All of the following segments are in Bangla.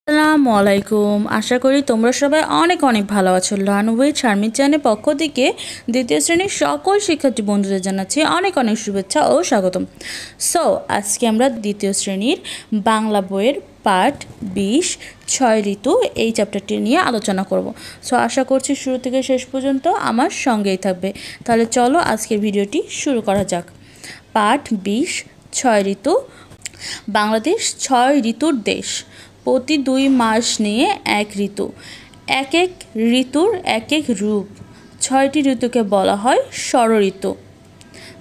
আসসালামু আলাইকুম। আশা করি তোমরা সবাই অনেক অনেক ভালো আছো। লার্ন উইথ শারমিন চ্যানেলের পক্ষ থেকে দ্বিতীয় শ্রেণীর সকল শিক্ষার্থী বন্ধুদের জানাচ্ছি অনেক অনেক শুভেচ্ছা ও স্বাগতম। সো আজকে আমরা দ্বিতীয় শ্রেণীর বাংলা বইয়ের পাঠ 20 6 ঋতু এই চ্যাপ্টারটি নিয়ে আলোচনা করব। সো আশা করছি শুরু থেকে শেষ পর্যন্ত আমার সঙ্গেই থাকবে। তাহলে চলো আজকের ভিডিওটি শুরু করা যাক। পাঠ 20 6 ঋতু। বাংলাদেশ 6 ঋতুর দেশ। প্রতি 2 মাস নিয়ে এক ঋতু। এক এক ঋতুর এক এক রূপ। 6টি ঋতুকে বলা হয় ষড় ঋতু।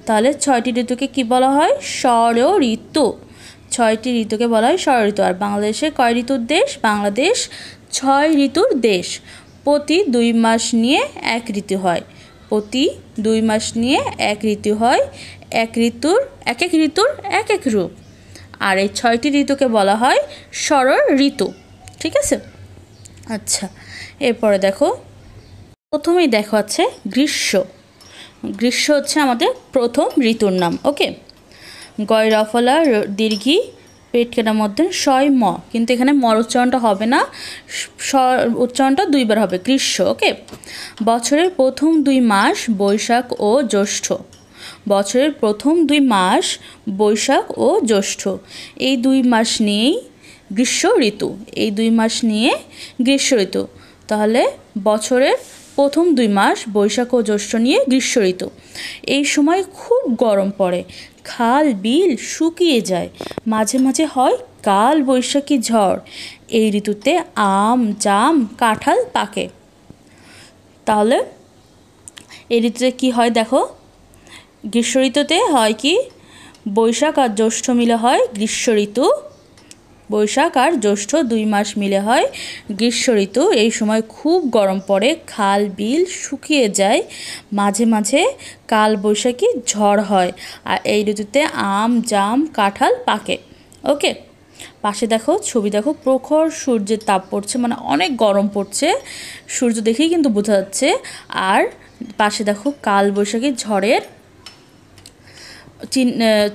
তাহলে 6টি ঋতুকে কি বলা হয়? ষড় ঋতু। 6টি ঋতুকে বলা হয় ষড় ঋতু। আর বাংলাদেশে কয় ঋতুর দেশ? বাংলাদেশ 6 ঋতুর দেশ। প্রতি 2 মাস নিয়ে এক ঋতু হয়। প্রতি 2 মাস নিয়ে এক ঋতু হয়। এক এক ঋতুর এক এক রূপ। আর এই 6টি ঋতুকে বলা হয় ষড় ঋতু। ঠিক আছে? আচ্ছা, এরপরে দেখো, প্রথমেই দেখো আছে গ্রীষ্ম। গ্রীষ্ম হচ্ছে আমাদের প্রথম ঋতুর নাম। ওকে, গয় রফলা দীর্ঘি পেট কেনার মধ্যে শয় ম, কিন্তু এখানে মর উচ্চারণটা হবে না, উচ্চারণটা 2 বার হবে। গ্রীষ্ম। ওকে, বছরের প্রথম 2 মাস বৈশাখ ও জ্যৈষ্ঠ। বছরের প্রথম 2 মাস বৈশাখ ও জ্যৈষ্ঠ, এই 2 মাস নিয়েই গ্রীষ্ম ঋতু। এই 2 মাস নিয়ে গ্রীষ্ম ঋতু। তাহলে বছরের প্রথম 2 মাস বৈশাখ ও জ্যৈষ্ঠ নিয়ে গ্রীষ্ম ঋতু। এই সময় খুব গরম পড়ে, খাল বিল শুকিয়ে যায়, মাঝে মাঝে হয় কাল বৈশাখী ঝড়। এই ঋতুতে আম জাম কাঁঠাল পাকে। তাহলে এই ঋতুতে কী হয় দেখো, গ্রীষ্ম ঋতুতে হয় কি, বৈশাখ আর জ্যৈষ্ঠ মিলে হয় গ্রীষ্ম ঋতু। বৈশাখ আর জ্যৈষ্ঠ 2 মাস মিলে হয় গ্রীষ্ম ঋতু। এই সময় খুব গরম পড়ে, খাল বিল শুকিয়ে যায়, মাঝে মাঝে কাল বৈশাখী ঝড় হয়। আর এই ঋতুতে আম জাম কাঁঠাল পাকে। ওকে, পাশে দেখো ছবি দেখো, প্রখর সূর্যের তাপ পড়ছে, মানে অনেক গরম পড়ছে, সূর্য দেখেই কিন্তু বোঝা যাচ্ছে। আর পাশে দেখো কাল বৈশাখী ঝড়ের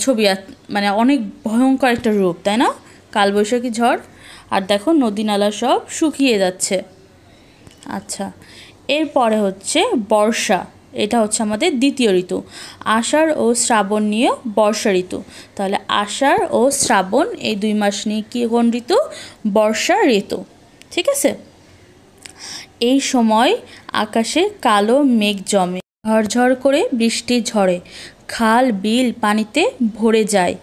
ছবি, মানে অনেক ভয়ঙ্কর একটা রূপ, তাই না? কালবৈশাখী ঝড়। আর দেখো নদী নালা সব শুকিয়ে যাচ্ছে। আচ্ছা, এরপরে হচ্ছে বর্ষা। এটা হচ্ছে আমাদের দ্বিতীয় ঋতু। আষাঢ় ও শ্রাবণ নিয়ে বর্ষা ঋতু। তাহলে আষাঢ় ও শ্রাবণ এই 2 মাস নিয়ে কি কোন ঋতু? বর্ষা ঋতু। ঠিক আছে? এই সময় আকাশে কালো মেঘ জমে, ঝরঝর করে বৃষ্টি ঝরে, খাল বিল পানিতে ভরে যায়,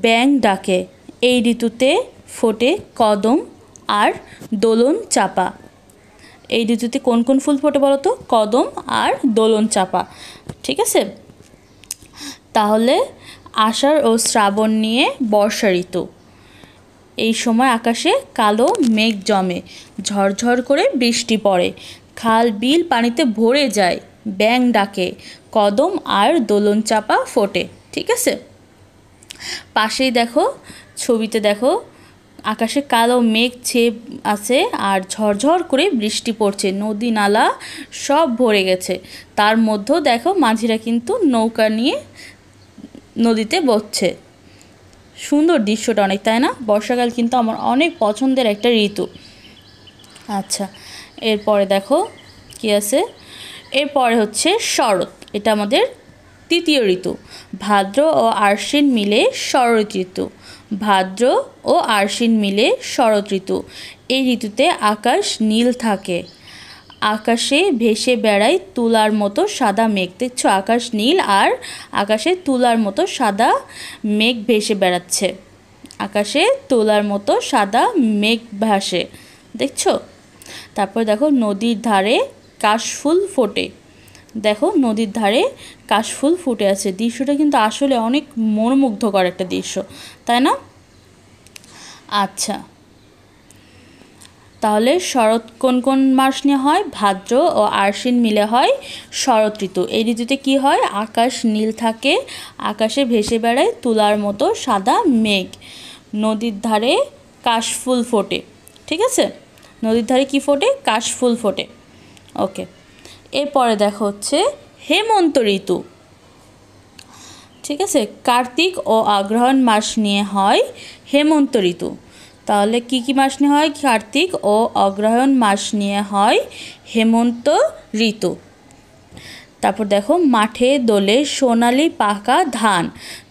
ব্যাঙ ডাকে। এই ঋতুতে ফোটে কদম আর দোলন চাপা। এই ঋতুতে কোন কোন ফুল ফোটে বলো তো? কদম আর দোলন চাপা। ঠিক আছে? তাহলে আষাঢ় ও শ্রাবণ নিয়ে বর্ষা ঋতু। এই সময় আকাশে কালো মেঘ জমে, ঝরঝর করে বৃষ্টি পড়ে, খাল বিল পানিতে ভরে যায়, ব্যাঙ ডাকে, কদম আর দোলন চাপা ফোটে। ঠিক আছে? পাশেই দেখো ছবিতে দেখো, আকাশে কালো মেঘ ছেয়ে আছে আর ঝরঝর করে বৃষ্টি পড়ছে, নদী নালা সব ভরে গেছে। তার মধ্যেও দেখো মাঝিরা কিন্তু নৌকা নিয়ে নদীতে বসছে। সুন্দর দৃশ্যটা অনেক, তাই না? বর্ষাকাল কিন্তু আমার অনেক পছন্দের একটা ঋতু। আচ্ছা, এরপরে দেখো কি আছে, এরপরে হচ্ছে শরৎ। এটা আমাদের তৃতীয় ঋতু। ভাদ্র ও আশ্বিন মিলে শরৎ ঋতু। ভাদ্র ও আশ্বিন মিলে শরৎ ঋতু। এই ঋতুতে আকাশ নীল থাকে, আকাশে ভেসে বেড়ায় তুলার মতো সাদা মেঘ। দেখছো, আকাশ নীল আর আকাশে তুলার মতো সাদা মেঘ ভেসে বেড়াচ্ছে। আকাশে তুলার মতো সাদা মেঘ ভাসে, দেখছো? তারপর দেখো নদীর ধারে কাশফুল ফোটে। দেখো নদীর ধারে কাশফুল ফুটে আছে। দৃশ্যটা কিন্তু আসলে অনেক মনোমুগ্ধকর একটা দৃশ্য, তাই না? আচ্ছা, তাহলে শরৎ কোন কোন মাস নিয়ে হয়? ভাদ্র ও আশ্বিন মিলে হয় শরৎ ঋতু। এই ঋতুতে কি হয়? আকাশ নীল থাকে, আকাশে ভেসে বেড়ায় তুলার মতো সাদা মেঘ, নদীর ধারে কাশফুল ফোটে। ঠিক আছে? নদীর ধারে কি ফোটে? কাশফুল ফোটে। ওকে, এরপরে দেখো হচ্ছে হেমন্ত ঋতু। ঠিক আছে? কার্তিক ও অগ্রহায়ণ মাস নিয়ে হয় হেমন্ত ঋতু। তাহলে কি কি মাস নিয়ে হয়? কার্তিক ও অগ্রহায়ণ মাস নিয়ে হয় হেমন্ত ঋতু। তারপর দেখো মাঠে দোলে সোনালি পাকা ধান,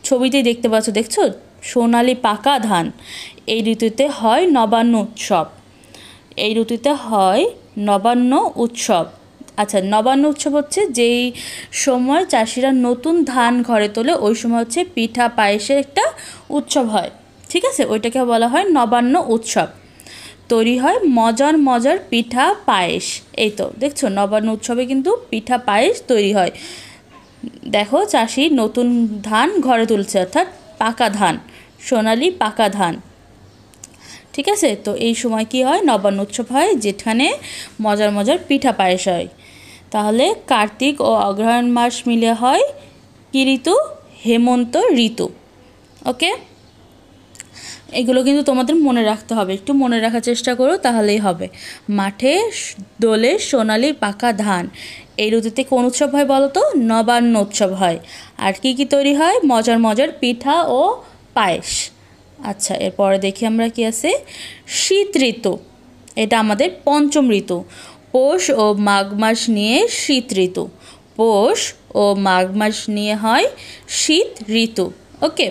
ছবিতে দেখতে পাচ্ছ, দেখছো সোনালি পাকা ধান। এই ঋতুতে হয় নবান্ন উৎসব, এই ঋতুতে হয় নবান্ন উৎসব। আচ্ছা, নবান্ন উৎসব হচ্ছে যেই সময় চাষিরা নতুন ধান ঘরে তোলে, ওই সময় হচ্ছে পিঠা পায়েসের একটা উৎসব হয়, ঠিক আছে, ওইটাকে বলা হয় নবান্ন উৎসব। তৈরি হয় মজার মজার পিঠা পায়েস। এই তো দেখছো নবান্ন উৎসবে কিন্তু পিঠা পায়েস তৈরি হয়। দেখো চাষি নতুন ধান ঘরে তুলছে, অর্থাৎ পাকা ধান, সোনালি পাকা ধান, ঠিক আছে। তো এই সময় কি হয়? নবান্ন উৎসব হয়, যেখানে মজার মজার পিঠা পায়েস হয়। তাহলে কার্তিক ও অগ্রহায়ণ মাস মিলে হয় কি ঋতু? হেমন্ত ঋতু। ওকে, এগুলো কিন্তু তোমাদের মনে রাখতে হবে, একটু মনে রাখার চেষ্টা করো, তাহলেই হবে। মাঠে দোলে সোনালি পাকা ধান, এই ঋতুতে কোন উৎসব হয় বলো তো? নবান্ন উৎসব হয়। আর কি কি তৈরি হয়? মজার মজার পিঠা ও পায়েস। আচ্ছা, এরপরে দেখি আমরা কি আছে। শীত ঋতু, এটা আমাদের পঞ্চম ঋতু। পৌষ ও মাঘ মাস নিয়ে শীত ঋতু, পৌষ ও মাঘ মাস নিয়ে হয় শীত ঋতু। ওকে,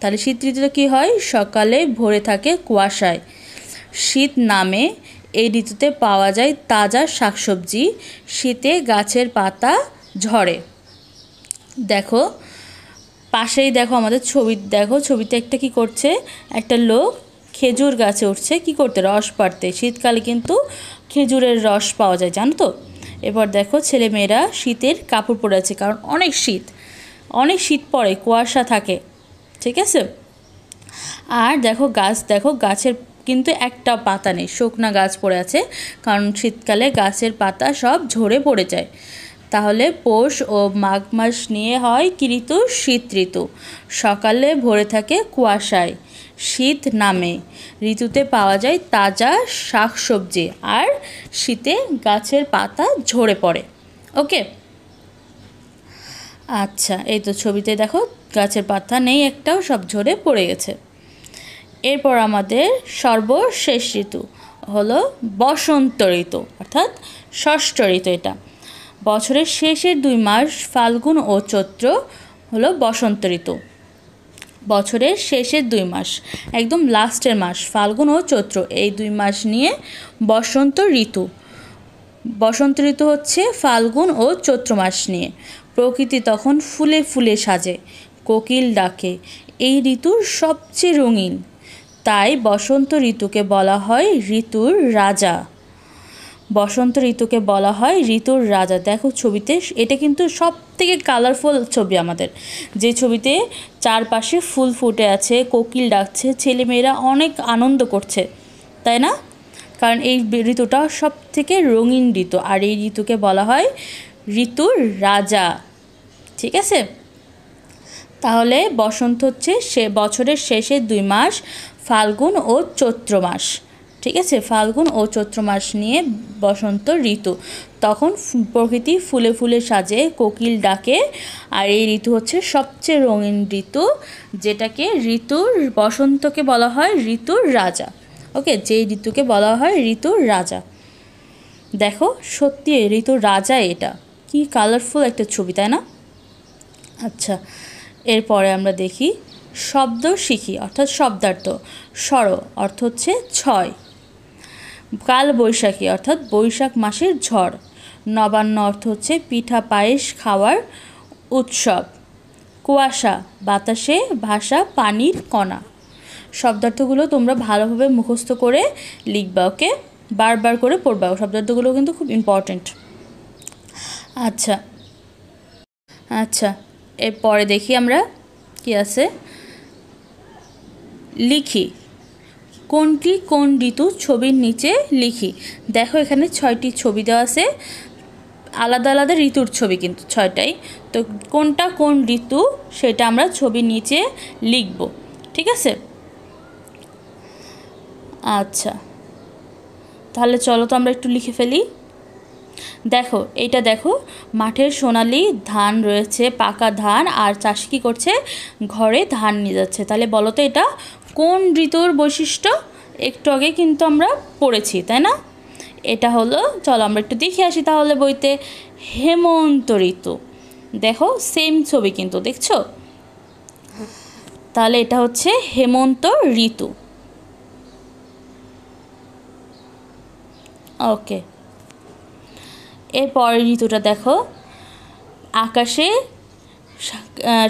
তাহলে শীত ঋতুতে কী হয়? সকালে ভরে থাকে কুয়াশায়। শীত নামে এই ঋতুতে পাওয়া যায় তাজা শাকসবজি, শীতে গাছের পাতা ঝরে। দেখো পাশেই দেখো আমাদের ছবি, দেখো ছবিতে একটা কি করছে, একটা লোক খেজুর গাছে উঠছে, কি করতে? রস পাড়তে। শীতকালে কিন্তু খেজুরের রস পাওয়া যায়, জানো তো। এবার দেখো ছেলেমেয়েরা শীতের কাপড় পরে আছে, কারণ অনেক শীত পড়ে, কুয়াশা থাকে, ঠিক আছে। আর দেখো গাছ, দেখো গাছের কিন্তু একটা পাতা নেই, শুকনা গাছ পড়ে আছে, কারণ শীতকালে গাছের পাতা সব ঝরে পড়ে যায়। তাহলে পৌষ ও মাঘ মাস নিয়ে হয় কি ঋতু? শীত ঋতু। সকালে ভরে থাকে কুয়াশায়, শীত নামে ঋতুতে পাওয়া যায় তাজা শাকসবজি, আর শীতে গাছের পাতা ঝরে পড়ে। ওকে, আচ্ছা, এই তো ছবিতে দেখো গাছের পাতা নেই একটাও, সব ঝরে পড়ে গেছে। এরপর আমাদের সর্বশেষ ঋতু হলো বসন্ত ঋতু, অর্থাৎ ষষ্ঠ ঋতু। এটা বছরের শেষের 2 মাস ফাল্গুন ও চৈত্র হলো বসন্ত ঋতু। বছরের শেষের 2 মাস, একদম লাস্টের মাস ফাল্গুন ও চৈত্র, এই 2 মাস নিয়ে বসন্ত ঋতু। বসন্ত ঋতু হচ্ছে ফাল্গুন ও চৈত্র মাস নিয়ে। প্রকৃতি তখন ফুলে ফুলে সাজে, কোকিল ডাকে, এই ঋতুর সবচেয়ে রঙিন। তাই বসন্ত ঋতুকে বলা হয় ঋতুর রাজা। বসন্ত ঋতুকে বলা হয় ঋতুর রাজা। দেখো ছবিতে, এটা কিন্তু সব থেকে কালারফুল ছবি আমাদের, যে ছবিতে চারপাশে ফুল ফুটে আছে, কোকিল ডাকছে, ছেলেমেয়েরা অনেক আনন্দ করছে, তাই না? কারণ এই ঋতুটা সব থেকে রঙিন ঋতু, আর এই ঋতুকে বলা হয় ঋতুর রাজা, ঠিক আছে। তাহলে বসন্ত হচ্ছে বছরের শেষের 2 মাস ফাল্গুন ও চৈত্র মাস, ঠিক আছে। ফাল্গুন ও চৈত্র মাস নিয়ে বসন্ত ঋতু। তখন প্রকৃতি ফুলে ফুলে সাজে, কোকিল ডাকে, আর এই ঋতু হচ্ছে সবচেয়ে রঙিন ঋতু, যেটাকে বসন্তকে বলা হয় ঋতুর রাজা। ওকে, যেই ঋতুকে বলা হয় ঋতুর রাজা। দেখো সত্যি ঋতুর রাজা, এটা কি কালারফুল একটা ছবি, তাই না? আচ্ছা, এরপরে আমরা দেখি শব্দ শিখি, অর্থাৎ শব্দার্থ। ষড় অর্থ হচ্ছে 6, কাল বৈশাখী অর্থাৎ বৈশাখ মাসের ঝড়, নবান্ন অর্থ হচ্ছে পিঠা পায়েস খাওয়ার উৎসব, কুয়াশা বাতাসে ভাসা পানির কণা। শব্দার্থগুলো তোমরা ভালোভাবে মুখস্থ করে লিখবা, ওকে, বারবার করে পড়বা, শব্দার্থগুলো কিন্তু খুব ইম্পর্টেন্ট। আচ্ছা আচ্ছা, এরপরে দেখি আমরা কি আছে। লিখি, কোনটি কোন ঋতু ছবির নিচে লিখি। দেখো এখানে 6টি ছবি দেওয়া আছে, আলাদা আলাদা ঋতুর ছবি কিন্তু 6টাই। তো কোনটা কোন ঋতু সেটা আমরা ছবির নিচে লিখব, ঠিক আছে। আচ্ছা, তাহলে চলো তো আমরা একটু লিখে ফেলি। দেখো এইটা, দেখো মাঠের সোনালি ধান রয়েছে, পাকা ধান, আর চাষি কী করছে? ঘরে ধান নিয়ে যাচ্ছে। তাহলে বলো তো এটা কোন ঋতুর বৈশিষ্ট্য? একটু আগে কিন্তু আমরা পড়েছি, তাই না? এটা হলো, চলো আমরা একটু দেখে আসি তাহলে বইতে। হেমন্ত ঋতু, দেখো সেম ছবি কিন্তু, দেখছো? তাহলে এটা হচ্ছে হেমন্ত ঋতু। ওকে, এর পরের ঋতুটা দেখো, আকাশে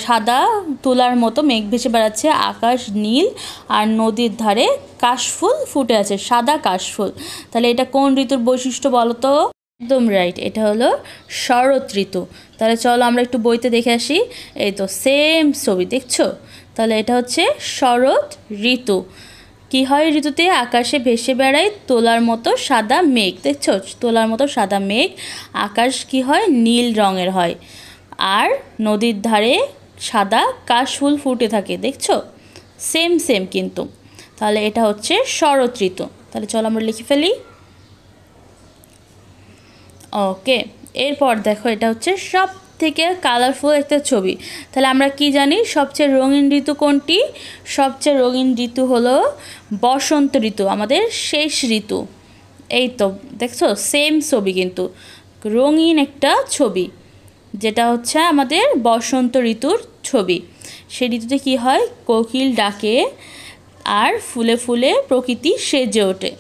সাদা তুলার মতো মেঘ ভেসে বেড়াচ্ছে, আকাশ নীল, আর নদীর ধারে কাশফুল ফুটে আছে, সাদা কাশফুল। তাহলে এটা কোন ঋতুর বৈশিষ্ট্য বলো তো? একদম রাইট, এটা হলো শরৎ ঋতু। তাহলে চলো আমরা একটু বইতে দেখে আসি। এই তো সেম ছবি, দেখছো? তাহলে এটা হচ্ছে শরৎ ঋতু। কি হয় ঋতুতে? আকাশে ভেসে বেড়ায় তোলার মতো সাদা মেঘ, দেখছো? তোলার মতো সাদা মেঘ, আকাশ কি হয়? নীল রঙের হয়, আর নদীর ধারে সাদা কাশফুল ফুটে থাকে, দেখছো? সেম সেম কিন্তু। তাহলে এটা হচ্ছে শরৎ ঋতু। তাহলে চলো আমরা লিখে ফেলি। ওকে, এরপর দেখো, এটা হচ্ছে সব থেকে কালারফুল একটা ছবি। তাহলে আমরা কি জানি সবচেয়ে রঙিন ঋতু কোনটি? সবচেয়ে রঙিন ঋতু হলো বসন্ত ঋতু, আমাদের শেষ ঋতু। এই তো দেখছো সেম ছবি কিন্তু, রঙিন একটা ছবি, যেটা হচ্ছে আমাদের বসন্ত ঋতুর ছবি। সেই ঋতুতে কি হয়? কোকিল ডাকে আর ফুলে ফুলে প্রকৃতি সেজে ওঠে।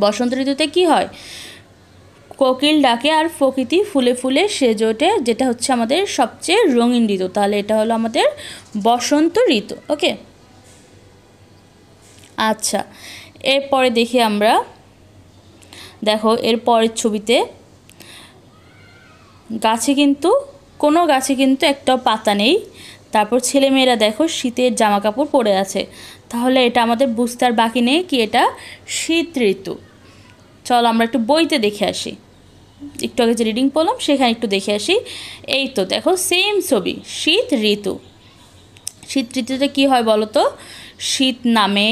বসন্ত ঋতুতে কি হয়? কোকিল ডাকে আর প্রকৃতি ফুলে ফুলে সেজে ওঠে, যেটা হচ্ছে আমাদের সবচেয়ে রঙিন ঋতু। তাহলে এটা হলো আমাদের বসন্ত ঋতু। ওকে, আচ্ছা, এরপরে দেখি আমরা, দেখো এর পরের ছবিতে গাছে কিন্তু, কোনো গাছে কিন্তু একটাও পাতা নেই। তারপর ছেলেমেয়েরা দেখো শীতের জামা কাপড় পরে আছে। তাহলে এটা আমাদের বুঝতে আর বাকি নেই কি এটা শীত ঋতু। চলো আমরা একটু বইতে দেখে আসি, একটু আগে যে রিডিং পড়লাম সেখানে একটু দেখে আসি। এই তো দেখো সেম ছবি, শীত ঋতু। শীত ঋতুতে কী হয় বলো তো? শীত নামে,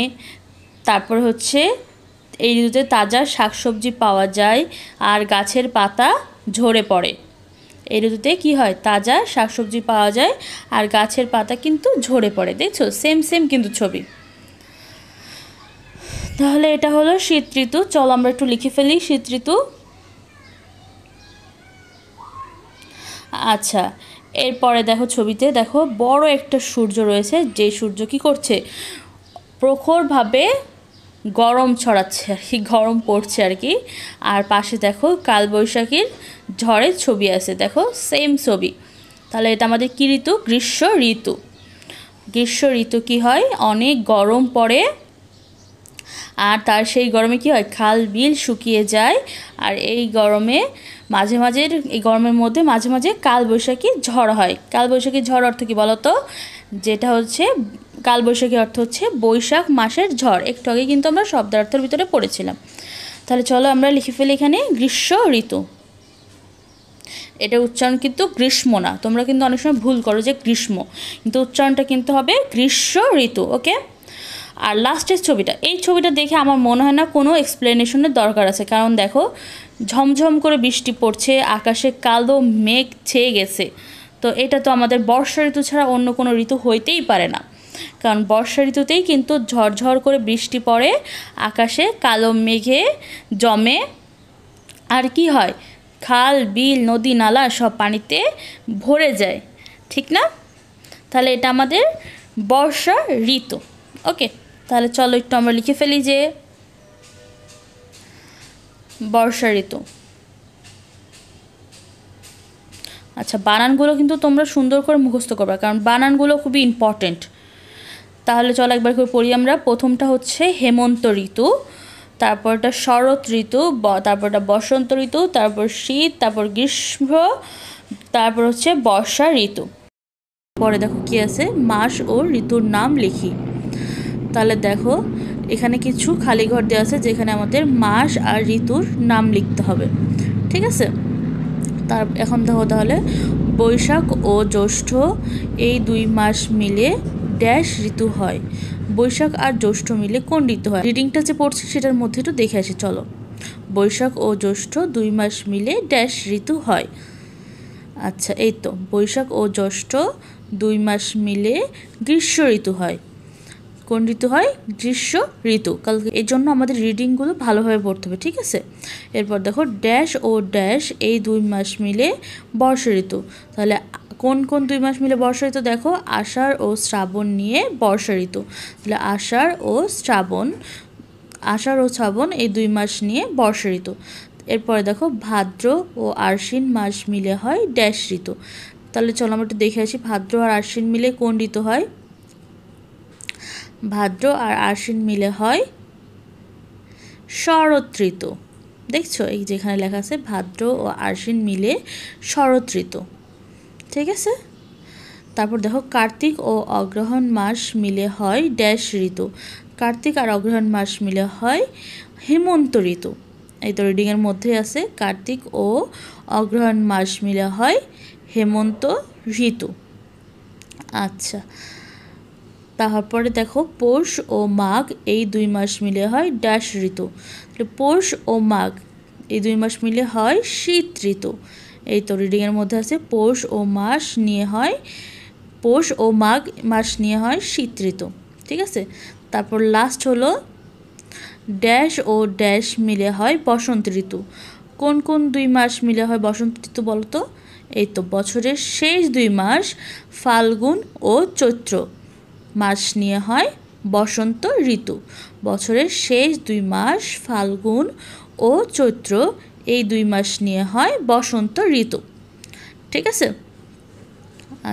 তারপর হচ্ছে এই ঋতুতে তাজা শাকসবজি পাওয়া যায় আর গাছের পাতা ঝরে পড়ে। এই ঋতুতে কী হয়? তাজা শাকসবজি পাওয়া যায় আর গাছের পাতা কিন্তু ঝরে পড়ে, দেখছো সেম সেম কিন্তু ছবি। তাহলে এটা হলো শীত ঋতু। চলো আমরা একটু লিখে ফেলি শীত ঋতু। আচ্ছা, এরপরে দেখো ছবিতে দেখো বড় একটা সূর্য রয়েছে, যে সূর্য কি করছে? প্রখরভাবে গরম ছড়াচ্ছে আর কি, গরম পড়ছে আর কি। আর পাশে দেখো কালবৈশাখীর ঝড়ের ছবি আছে, দেখো সেম ছবি। তাহলে এটা আমাদের কী ঋতু? গ্রীষ্ম ঋতু। গ্রীষ্ম ঋতু কী হয়? অনেক গরম পড়ে, আর তার সেই গরমে কী হয়? খাল বিল শুকিয়ে যায়। আর এই গরমে মাঝে মাঝে, এই গরমের মধ্যে মাঝে মাঝে কালবৈশাখী ঝড় হয়। কালবৈশাখী ঝড় অর্থ কী বলো তো? যেটা হচ্ছে কালবৈশাখী অর্থ হচ্ছে বৈশাখ মাসের ঝড়। একটু আগে কিন্তু আমরা শব্দার্থের ভিতরে পড়েছিলাম। তাহলে চলো আমরা লিখে ফেলি এখানে গ্রীষ্ম ঋতু। এটা উচ্চারণ কিন্তু গ্রীষ্ম না, তোমরা কিন্তু অনেক সময় ভুল করো যে গ্রীষ্ম, কিন্তু উচ্চারণটা কিন্তু হবে গ্রীষ্ম ঋতু। ওকে, আর লাস্টের ছবিটা, এই ছবিটা দেখে আমার মনে হয় না কোনো এক্সপ্লেনেশনের দরকার আছে, কারণ দেখো ঝমঝম করে বৃষ্টি পড়ছে, আকাশে কালো মেঘ ছেয়ে গেছে। তো এটা তো আমাদের বর্ষা ঋতু ছাড়া অন্য কোনো ঋতু হইতেই পারে না, কারণ বর্ষা ঋতুতেই কিন্তু ঝরঝর করে বৃষ্টি পড়ে, আকাশে কালো মেঘে জমে, আর কি হয়? খাল বিল নদী নালা সব পানিতে ভরে যায়, ঠিক না? তাহলে এটা আমাদের বর্ষা ঋতু। ওকে, তাহলে চলো একটু আমরা লিখে ফেলি যে বর্ষা ঋতু। আচ্ছা, বানানগুলো কিন্তু তোমরা সুন্দর করে মুখস্থ করবে, কারণ বানানগুলো খুবই ইম্পর্টেন্ট। তাহলে চলো একবার করে পড়ি আমরা। প্রথমটা হচ্ছে হেমন্ত ঋতু, তারপরটা শরৎ ঋতু, তারপরটা বসন্ত ঋতু, তারপর শীত, তারপর গ্রীষ্ম, তারপর হচ্ছে বর্ষা ঋতু। পরে দেখো কি আছে, মাস ও ঋতুর নাম লিখি। তাহলে দেখো এখানে কিছু খালি ঘর দেওয়া আছে, যেখানে আমাদের মাস আর ঋতুর নাম লিখতে হবে, ঠিক আছে? এখন দেখো তাহলে বৈশাখ ও জ্যৈষ্ঠ এই 2 মাস মিলে ড্যাশ ঋতু হয়। বৈশাখ আর জ্যৈষ্ঠ মিলে কোন ঋতু হয়? রিডিংটা যে পড়ছি সেটার মধ্যে একটু দেখে আসি চলো। বৈশাখ ও জ্যৈষ্ঠ 2 মাস মিলে ড্যাশ ঋতু হয়। আচ্ছা, এই তো বৈশাখ ও জ্যৈষ্ঠ 2 মাস মিলে গ্রীষ্ম ঋতু হয়। কোন ঋতু হয়? গ্রীষ্ম ঋতু। কালকে এই জন্য আমাদের রিডিংগুলো ভালোভাবে পড়তে হবে, ঠিক আছে? এরপর দেখো ড্যাশ ও ড্যাশ এই 2 মাস মিলে বর্ষা ঋতু। তাহলে কোন কোন 2 মাস মিলে বর্ষা ঋতু? দেখো আষাঢ় ও শ্রাবণ নিয়ে বর্ষা ঋতু। তাহলে আষাঢ় ও শ্রাবণ এই 2 মাস নিয়ে বর্ষা ঋতু। এরপরে দেখো ভাদ্র ও আশ্বিন মাস মিলে হয় ড্যাশ ঋতু। তাহলে চলো আমরা একটু দেখে আসি ভাদ্র আর আশ্বিন মিলে কোন ঋতু হয়। ভাদ্র আর আশ্বিন মিলে হয় শরৎ ঋতু। দেখছো এই যেখানে লেখা আছে ভাদ্র ও আশ্বিন মিলে শরৎ ঋতু, ঠিক আছে? তারপর দেখো কার্তিক ও অগ্রহায়ণ মাস মিলে হয় ড্যাশ ঋতু। কার্তিক আর অগ্রহায়ণ মাস মিলে হয় হেমন্ত ঋতু। এই তো রিডিংয়ের মধ্যে আছে কার্তিক ও অগ্রহায়ণ মাস মিলে হয় হেমন্ত ঋতু। আচ্ছা, তারপরে দেখো পৌষ ও মাঘ এই 2 মাস মিলে হয় ড্যাশ ঋতু। পৌষ ও মাঘ এই 2 মাস মিলে হয় শীত ঋতু। এই তো রিডিংয়ের মধ্যে আছে পৌষ ও মাঘ মাস নিয়ে হয় শীত ঋতু, ঠিক আছে? তারপর লাস্ট হলো ড্যাশ ও ড্যাশ মিলে হয় বসন্ত ঋতু। কোন কোন 2 মাস মিলে হয় বসন্ত ঋতু বলো তো? এই তো বছরের শেষ 2 মাস ফাল্গুন ও চৈত্র মাস নিয়ে হয় বসন্ত ঋতু। বছরের শেষ 2 মাস ফাল্গুন ও চৈত্র এই 2 মাস নিয়ে হয় বসন্ত ঋতু, ঠিক আছে?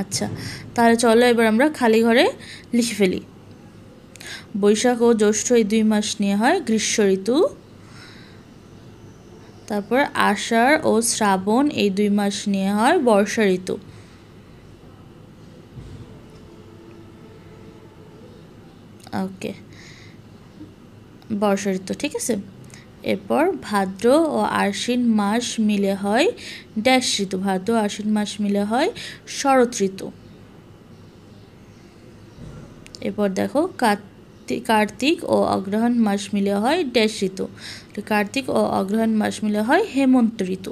আচ্ছা, তাহলে চলো এবার আমরা খালি ঘরে লিখে ফেলি। বৈশাখ ও জ্যৈষ্ঠ এই 2 মাস নিয়ে হয় গ্রীষ্ম ঋতু। তারপর আষাঢ় ও শ্রাবণ এই 2 মাস নিয়ে হয় বর্ষা ঋতু। ওকে, বর্ষা ঋতু, ঠিক আছে? এরপর ভাদ্র ও আশ্বিন মাস মিলে হয় ড্যাশ ঋতু। ভাদ্র আশ্বিন মাস মিলে হয় শরৎ ঋতু। এরপর দেখো কার্তিক ও অগ্রহায়ণ মাস মিলে হয় ড্যাশ ঋতু। কার্তিক ও অগ্রহায়ণ মাস মিলে হয় হেমন্ত ঋতু,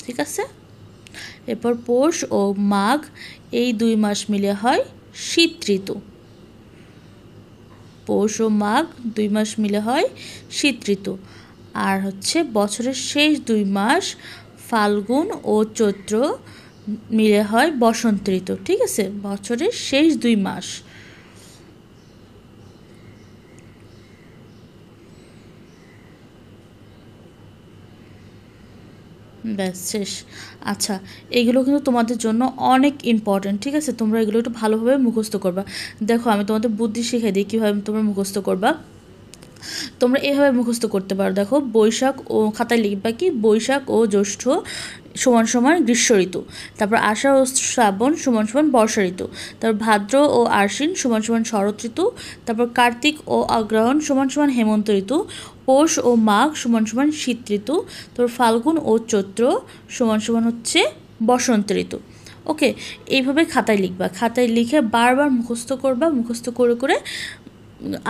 ঠিক আছে? এরপর পৌষ ও মাঘ এই 2 মাস মিলে হয় শীত ঋতু। পৌষ ও মাঘ 2 মাস মিলে হয় শীত ঋতু। আর হচ্ছে বছরের শেষ 2 মাস ফাল্গুন ও চৈত্র মিলে হয় বসন্ত ঋতু, ঠিক আছে? বছরের শেষ 2 মাস। ব্যাস শেষ। আচ্ছা, এগুলো কিন্তু তোমাদের জন্য অনেক ইম্পর্ট্যান্ট, ঠিক আছে? তোমরা এগুলো একটু ভালোভাবে মুখস্থ করবা। দেখো আমি তোমাদের বুদ্ধি শিখিয়ে দিই কীভাবে তোমরা মুখস্থ করবা। তোমরা এভাবে মুখস্থ করতে পারো। দেখো বৈশাখ ও খাতায় লিখবা কি বৈশাখ ও জ্যৈষ্ঠ সমান সমান গ্রীষ্ম ঋতু। তারপর আষাঢ় ও শ্রাবণ সমান সমান বর্ষা ঋতু। তারপর ভাদ্র ও আশ্বিন সমান সমান শরৎ ঋতু। তারপর কার্তিক ও অগ্রহায়ণ সমান সমান হেমন্ত ঋতু। পৌষ ও মাঘ সমান সমান শীত ঋতু। তারপর ফাল্গুন ও চৈত্র সমান সমান হচ্ছে বসন্ত ঋতু। ওকে, এইভাবে খাতায় লিখবা। খাতায় লিখে বারবার মুখস্থ করবা। মুখস্থ করে করে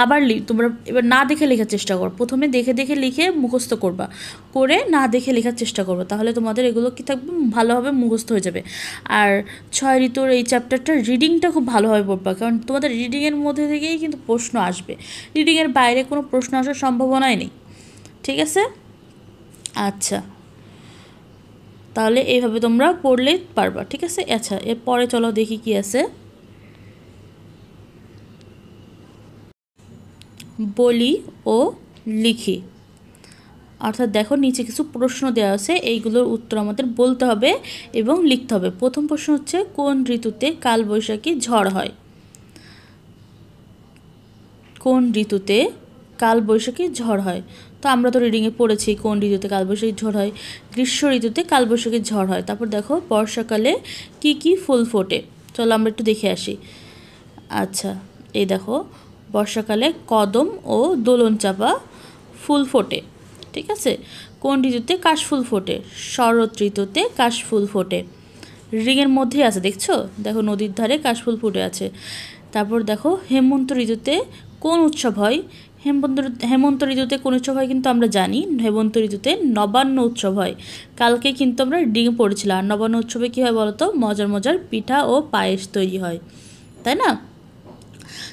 আবার তোমরা এবার না দেখে লেখার চেষ্টা করো। প্রথমে দেখে দেখে লিখে মুখস্থ করবা, করে না দেখে লেখার চেষ্টা করবো। তাহলে তোমাদের এগুলো কি থাকবে, ভালোভাবে মুখস্থ হয়ে যাবে। আর 6 ঋতুর এই চ্যাপ্টারটার রিডিংটা খুব ভালোভাবে পড়বা, কারণ তোমাদের রিডিংয়ের মধ্যে থেকেই কিন্তু প্রশ্ন আসবে। রিডিংয়ের বাইরে কোনো প্রশ্ন আসার সম্ভাবনাই নেই, ঠিক আছে? আচ্ছা, তাহলে এইভাবে তোমরা পড়লেই পারবা, ঠিক আছে? আচ্ছা, এরপরে চলো দেখি কি আছে। বলি ও লিখি, অর্থাৎ দেখো নিচে কিছু প্রশ্ন দেওয়া আছে, এইগুলোর উত্তর আমাদের বলতে হবে এবং লিখতে হবে। প্রথম প্রশ্ন হচ্ছে কোন ঋতুতে কালবৈশাখী ঝড় হয়? কোন ঋতুতে কালবৈশাখী ঝড় হয়? তো আমরা তো রিডিংয়ে পড়েছি কোন ঋতুতে কালবৈশাখী ঝড় হয়। গ্রীষ্ম ঋতুতে কালবৈশাখী ঝড় হয়। তারপর দেখো বর্ষাকালে কি কি ফুল ফোটে, চলো আমরা একটু দেখে আসি। আচ্ছা, এই দেখো বর্ষাকালে কদম ও দোলন চাপা ফুল ফোটে, ঠিক আছে? কোন ঋতুতে কাশফুল ফোটে? শরৎ ঋতুতে কাশফুল ফোটে। রিংয়ের মধ্যে আছে, দেখছো? দেখো নদীর ধারে কাশফুল ফুটে আছে। তারপর দেখো হেমন্ত ঋতুতে কোন উৎসব হয়? হেমন্ত ঋতুতে কোন উৎসব হয় কিন্তু আমরা জানি। হেমন্ত ঋতুতে নবান্ন উৎসব হয়। কালকে কিন্তু আমরা রিডিংয়ে পড়েছিলাম। আর নবান্ন উৎসবে কী হয় বলো তো? মজার মজার পিঠা ও পায়েস তৈরি হয়, তাই না?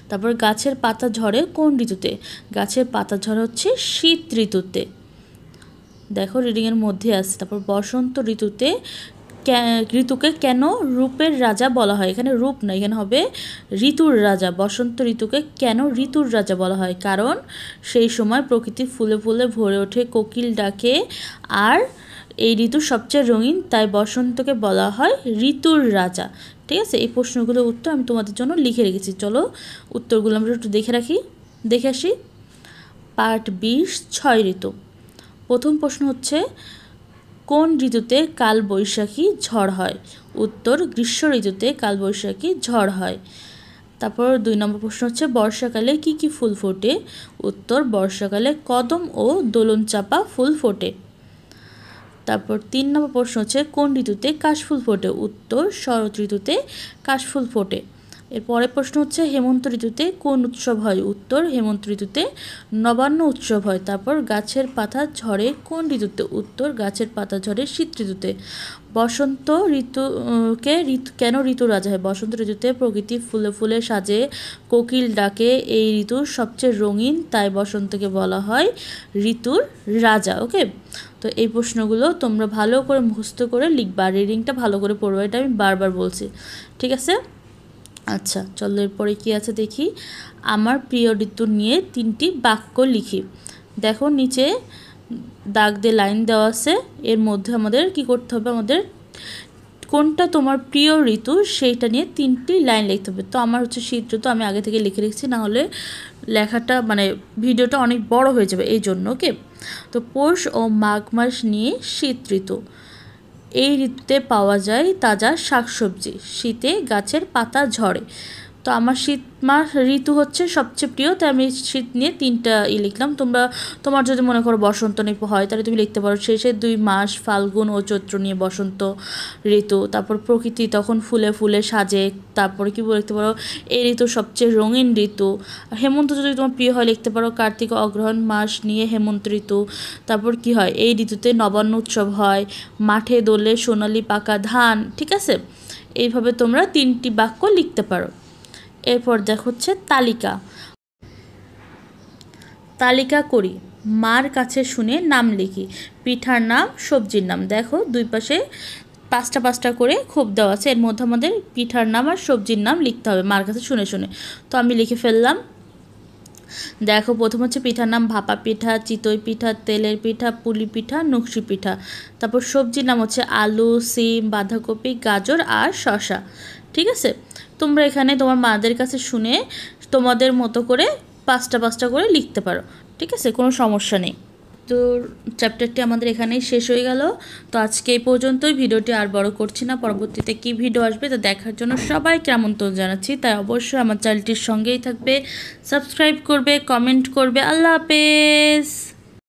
তারপর গাছের পাতা ঝরে কোন ঋতুতে? গাছের পাতা ঝরে হচ্ছে শীত ঋতুতে। দেখো রিডিংয়ের মধ্যে আছে। তারপর বসন্ত ঋতুতে ঋতুকে কেন রূপের রাজা বলা হয়? এখানে রূপ না, এখানে হবে ঋতুর রাজা। বসন্ত ঋতুকে কেন ঋতুর রাজা বলা হয়? কারণ সেই সময় প্রকৃতি ফুলে ফুলে ভরে ওঠে, কোকিল ডাকে, আর এই ঋতু সবচেয়ে রঙিন, তাই বসন্তকে বলা হয় ঋতুর রাজা। ঠিক আছে, এই প্রশ্নগুলোর উত্তর আমি তোমাদের জন্য লিখে রেখেছি। চলো উত্তরগুলো আমরা একটু দেখে আসি। পার্ট 20 6 ঋতু। প্রথম প্রশ্ন হচ্ছে কোন ঋতুতে কালবৈশাখী ঝড় হয়? উত্তর গ্রীষ্ম ঋতুতে কালবৈশাখী ঝড় হয়। তারপর 2 নম্বর প্রশ্ন হচ্ছে বর্ষাকালে কি কি ফুল ফোটে? উত্তর বর্ষাকালে কদম ও দোলন চাপা ফুল ফোটে। তারপর 3 নম্বর প্রশ্ন হচ্ছে কোন ঋতুতে কাশফুল ফোটে? উত্তর শরৎ ঋতুতে কাশফুল ফোটে। এর পরের প্রশ্ন হচ্ছে হেমন্ত ঋতুতে কোন উৎসব হয়? উত্তর হেমন্ত ঋতুতে নবান্ন উৎসব হয়। তারপর গাছের পাতা ঝরে কোন ঋতুতে? উত্তর গাছের পাতা ঝরে শীত ঋতুতে। বসন্ত ঋতুকে কেন ঋতু রাজা হয়? বসন্ত ঋতুতে প্রকৃতি ফুলে ফুলে সাজে, কোকিল ডাকে, এই ঋতু সবচেয়ে রঙিন, তাই বসন্তকে বলা হয় ঋতুর রাজা। ওকে, তো এই প্রশ্নগুলো তোমরা ভালো করে মুখস্থ করে লিখবা, রিডিংটা ভালো করে পড়বা, এটা আমি বারবার বলছি। ঠিক আছে, আচ্ছা চলো এরপরে কি আছে দেখি। আমার প্রিয় ঋতু নিয়ে 3টি বাক্য লিখি। দেখো নিচে দাগ দিয়ে লাইন দেওয়া আছে, এর মধ্যে আমাদের কি করতে হবে, আমাদের কোনটা তোমার প্রিয় ঋতু সেইটা নিয়ে 3টি লাইন লিখতে হবে। তো আমার হচ্ছে শীত ঋতু, আমি আগে থেকে লিখে রেখেছি, না হলে লেখাটা মানে ভিডিওটা অনেক বড় হয়ে যাবে এই জন্য। ওকে, তো পৌষ ও মাঘ মাস নিয়ে শীত ঋতু। এই ঋতুতে পাওয়া যায় তাজা শাকসবজি, শীতে গাছের পাতা ঝরে। তো আমার শীত মাস ঋতু হচ্ছে সবচেয়ে প্রিয়, তাই আমি শীত নিয়ে 3টা লিখলাম। তোমার যদি মনে করো বসন্ত নিয়ে হয় তাহলে তুমি লিখতে পারো শেষের 2 মাস ফাল্গুন ও চৈত্র নিয়ে বসন্ত ঋতু। তারপর প্রকৃতি তখন ফুলে ফুলে সাজে, তারপরে কি লিখতে পারো এই ঋতু সবচেয়ে রঙিন ঋতু। হেমন্ত যদি তোমার প্রিয় হয় লিখতে পারো কার্তিক অগ্রহায়ণ মাস নিয়ে হেমন্ত ঋতু। তারপর কি হয়, এই ঋতুতে নবান্ন উৎসব হয়, মাঠে দোলে সোনালি পাকা ধান। ঠিক আছে, এইভাবে তোমরা 3টি বাক্য লিখতে পারো। এরপর দেখো হচ্ছে তালিকা করি, মার কাছে শুনে নাম লিখি। পিঠার নাম, সবজির নাম। দেখো 2 পাশে 5টা করে খোপ দেওয়া আছে, এর মধ্যে আমাদের পিঠার নাম আর সবজির নাম লিখতে হবে মার কাছে শুনে শুনে। তো আমি লিখে ফেললাম। দেখো প্রথম হচ্ছে পিঠার নাম ভাপা পিঠা, চিতই পিঠা, তেলের পিঠা, পুলি পিঠা, নকশি পিঠা। তারপর সবজির নাম হচ্ছে আলু, সিম, বাঁধাকপি, গাজর আর শসা। ঠিক আছে, তোমরা এখানে তোমার মাদের কাছে শুনে তোমাদের মতো করে 5টা করে লিখতে পারো। ঠিক আছে, কোনো সমস্যা নেই। তো চ্যাপ্টারটি আমাদের এখানেই শেষ হয়ে গেল। তো আজকে এই পর্যন্তই, ভিডিওটি আর বড় করছি না। পরবর্তীতে কি ভিডিও আসবে তা দেখার জন্য সবাইকে আমন্ত্রণ জানাচ্ছি, তাই অবশ্যই আমার চ্যানেলটির সঙ্গেই থাকবে, সাবস্ক্রাইব করবে, কমেন্ট করবে। আল্লাহ হাফেজ।